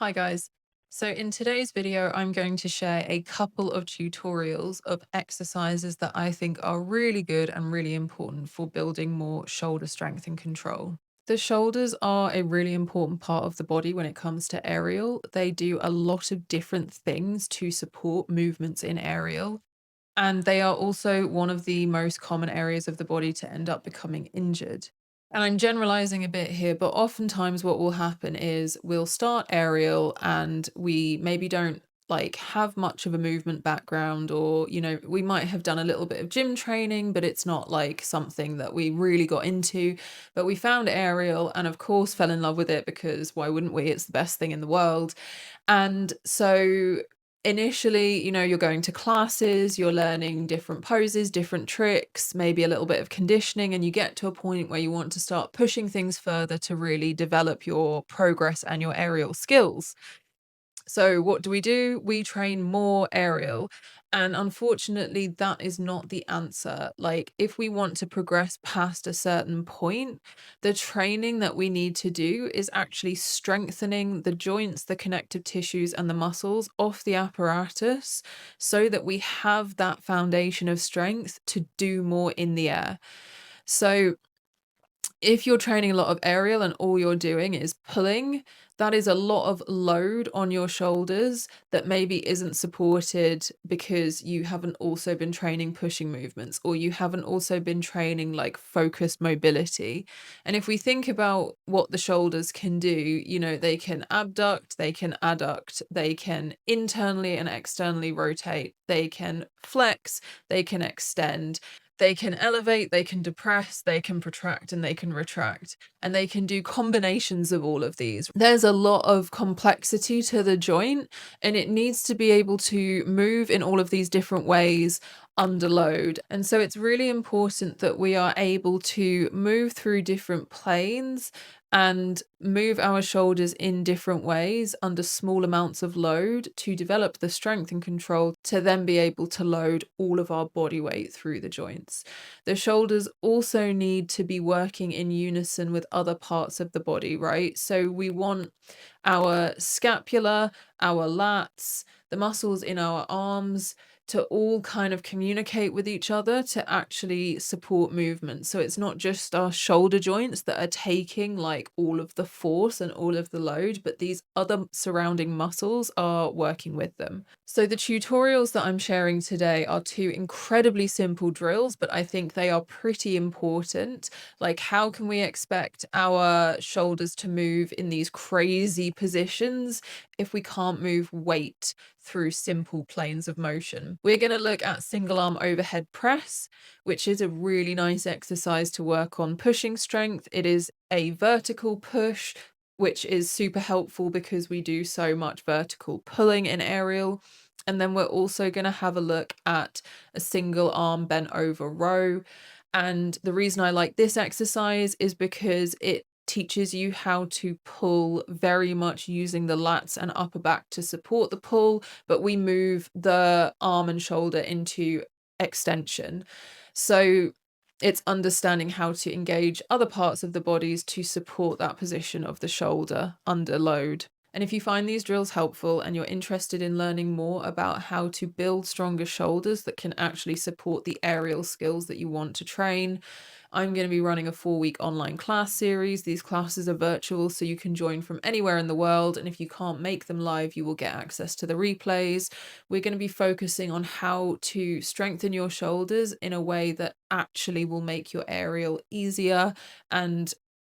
Hi guys. So in today's video, I'm going to share a couple of tutorials of exercises that I think are really good and really important for building more shoulder strength and control. The shoulders are a really important part of the body when it comes to aerial. They do a lot of different things to support movements in aerial. And they are also one of the most common areas of the body to end up becoming injured. And I'm generalizing a bit here, but oftentimes what will happen is we'll start aerial and we maybe don't have much of a movement background, or we might have done a little bit of gym training, but it's not like something that we really got into. But we found aerial and of course fell in love with it, because why wouldn't we? It's the best thing in the world. And so initially, you're going to classes, you're learning different poses, different tricks, maybe a little bit of conditioning, and you get to a point where you want to start pushing things further to really develop your progress and your aerial skills. So what do? We train more aerial. And unfortunately, that is not the answer. Like, if we want to progress past a certain point, the training that we need to do is actually strengthening the joints, the connective tissues, and the muscles of the apparatus so that we have that foundation of strength to do more in the air. So, if you're training a lot of aerial and all you're doing is pulling, that is a lot of load on your shoulders that maybe isn't supported because you haven't also been training pushing movements, or you haven't also been training like focused mobility. And if we think about what the shoulders can do, they can abduct, they can adduct, they can internally and externally rotate, they can flex, they can extend. They can elevate, they can depress, they can protract, and they can retract. And they can do combinations of all of these. There's a lot of complexity to the joint, and it needs to be able to move in all of these different ways under load. And so it's really important that we are able to move through different planes and move our shoulders in different ways under small amounts of load to develop the strength and control to then be able to load all of our body weight through the joints. The shoulders also need to be working in unison with other parts of the body, right? So we want our scapula, our lats, the muscles in our arms to all kind of communicate with each other to actually support movement. So it's not just our shoulder joints that are taking like all of the force and all of the load, but these other surrounding muscles are working with them. So the tutorials that I'm sharing today are two incredibly simple drills, but I think they are pretty important. Like, how can we expect our shoulders to move in these crazy positions if we can't move weight through simple planes of motion? We're going to look at single arm overhead press, which is a really nice exercise to work on pushing strength. It is a vertical push, which is super helpful because we do so much vertical pulling in aerial. And then we're also going to have a look at a single arm bent over row. And the reason I like this exercise is because it teaches you how to pull very much using the lats and upper back to support the pull, but we move the arm and shoulder into extension. So it's understanding how to engage other parts of the bodies to support that position of the shoulder under load. And if you find these drills helpful and you're interested in learning more about how to build stronger shoulders that can actually support the aerial skills that you want to train, I'm going to be running a 4-week online class series. These classes are virtual, so you can join from anywhere in the world. And if you can't make them live, you will get access to the replays. We're going to be focusing on how to strengthen your shoulders in a way that actually will make your aerial easier, and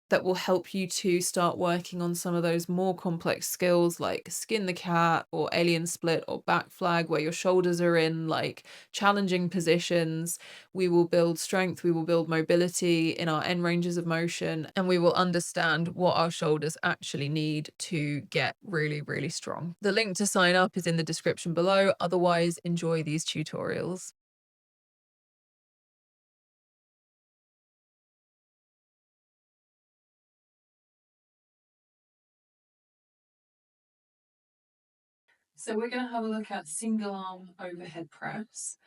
that will help you to start working on some of those more complex skills like skin the cat or alien split or back flag, where your shoulders are in like challenging positions. We will build strength, we will build mobility in our end ranges of motion, and we will understand what our shoulders actually need to get really, really strong. The link to sign up is in the description below. Otherwise, enjoy these tutorials. So we're going to have a look at single arm overhead press.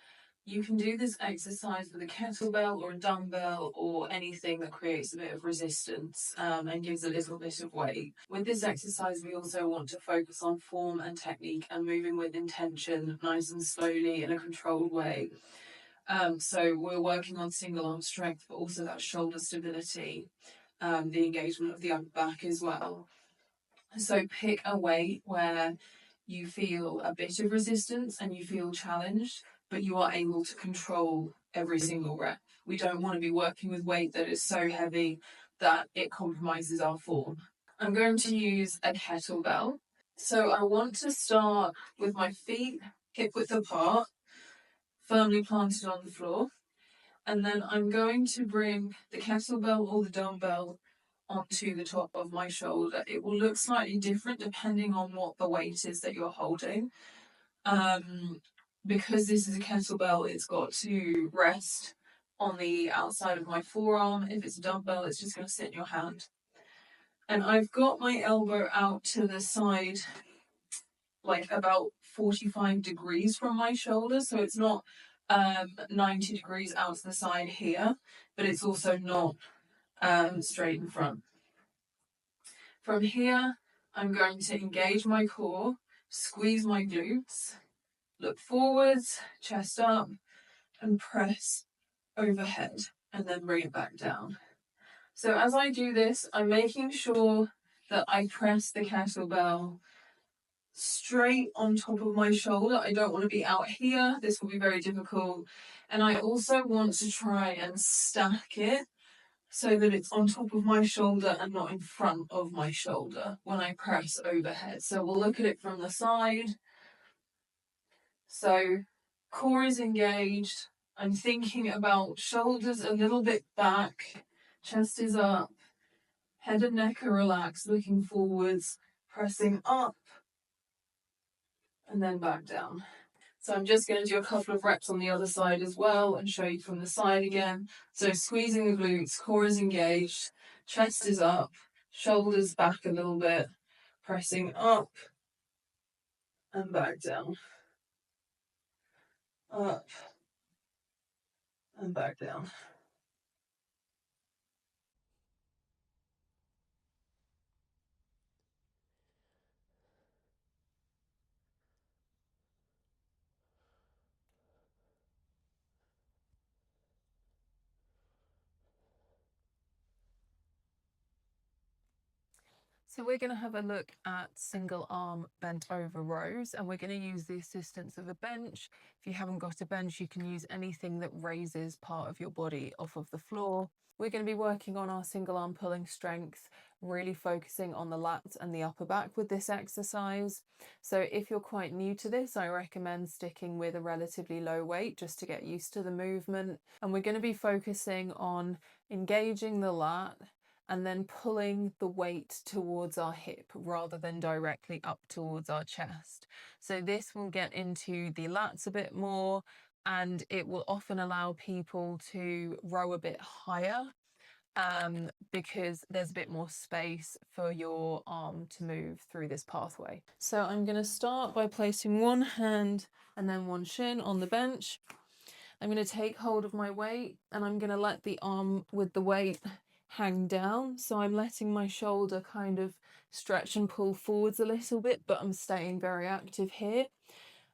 You can do this exercise with a kettlebell or a dumbbell or anything that creates a bit of resistance and gives a little bit of weight. With this exercise, we also want to focus on form and technique and moving with intention, nice and slowly in a controlled way. So we're working on single arm strength, but also that shoulder stability, the engagement of the upper back as well. So pick a weight where you feel a bit of resistance and you feel challenged, but you are able to control every single rep. We don't want to be working with weight that is so heavy that it compromises our form. I'm going to use a kettlebell. So I want to start with my feet hip width apart, firmly planted on the floor. And then I'm going to bring the kettlebell or the dumbbell onto the top of my shoulder. It will look slightly different depending on what the weight is that you're holding. Because this is a kettlebell, it's got to rest on the outside of my forearm. If it's a dumbbell, it's just going to sit in your hand. And I've got my elbow out to the side, like about 45 degrees from my shoulder. So it's not 90 degrees out to the side here, but it's also not straight in front. From here, I'm going to engage my core, squeeze my glutes, look forwards, chest up, and press overhead, and then bring it back down. So as I do this, I'm making sure that I press the kettlebell straight on top of my shoulder. I don't want to be out here. This will be very difficult. And I also want to try and stack it so that it's on top of my shoulder and not in front of my shoulder when I press overhead. So we'll look at it from the side. So core is engaged. I'm thinking about shoulders a little bit back, chest is up, head and neck are relaxed, looking forwards, pressing up, and then back down. So I'm just going to do a couple of reps on the other side as well and show you from the side again. So squeezing the glutes, core is engaged, chest is up, shoulders back a little bit, pressing up and back down. Up and back down. So we're going to have a look at single arm bent over rows, and we're going to use the assistance of a bench. If you haven't got a bench, you can use anything that raises part of your body off of the floor. We're going to be working on our single arm pulling strength, really focusing on the lats and the upper back with this exercise. So if you're quite new to this, I recommend sticking with a relatively low weight just to get used to the movement. And we're going to be focusing on engaging the lat and then pulling the weight towards our hip rather than directly up towards our chest. So this will get into the lats a bit more, and it will often allow people to row a bit higher because there's a bit more space for your arm to move through this pathway. So I'm going to start by placing one hand and then one shin on the bench. I'm going to take hold of my weight and I'm going to let the arm with the weight hang down. So I'm letting my shoulder kind of stretch and pull forwards a little bit, but I'm staying very active here.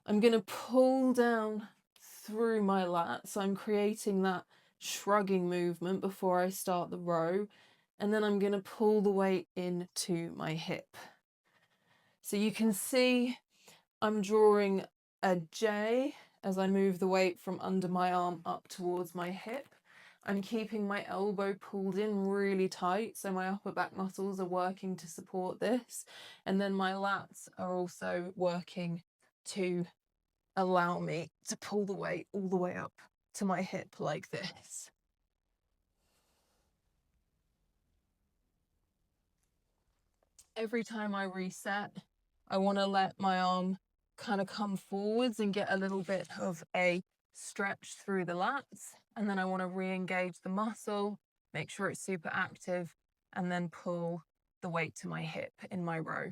I'm going to pull down through my lat. So I'm creating that shrugging movement before I start the row. And then I'm going to pull the weight into my hip. So you can see I'm drawing a J as I move the weight from under my arm up towards my hip. I'm keeping my elbow pulled in really tight, so my upper back muscles are working to support this. And then my lats are also working to allow me to pull the weight all the way up to my hip like this. Every time I reset, I want to let my arm kind of come forwards and get a little bit of a stretch through the lats. And then I want to re-engage the muscle, make sure it's super active, and then pull the weight to my hip in my row.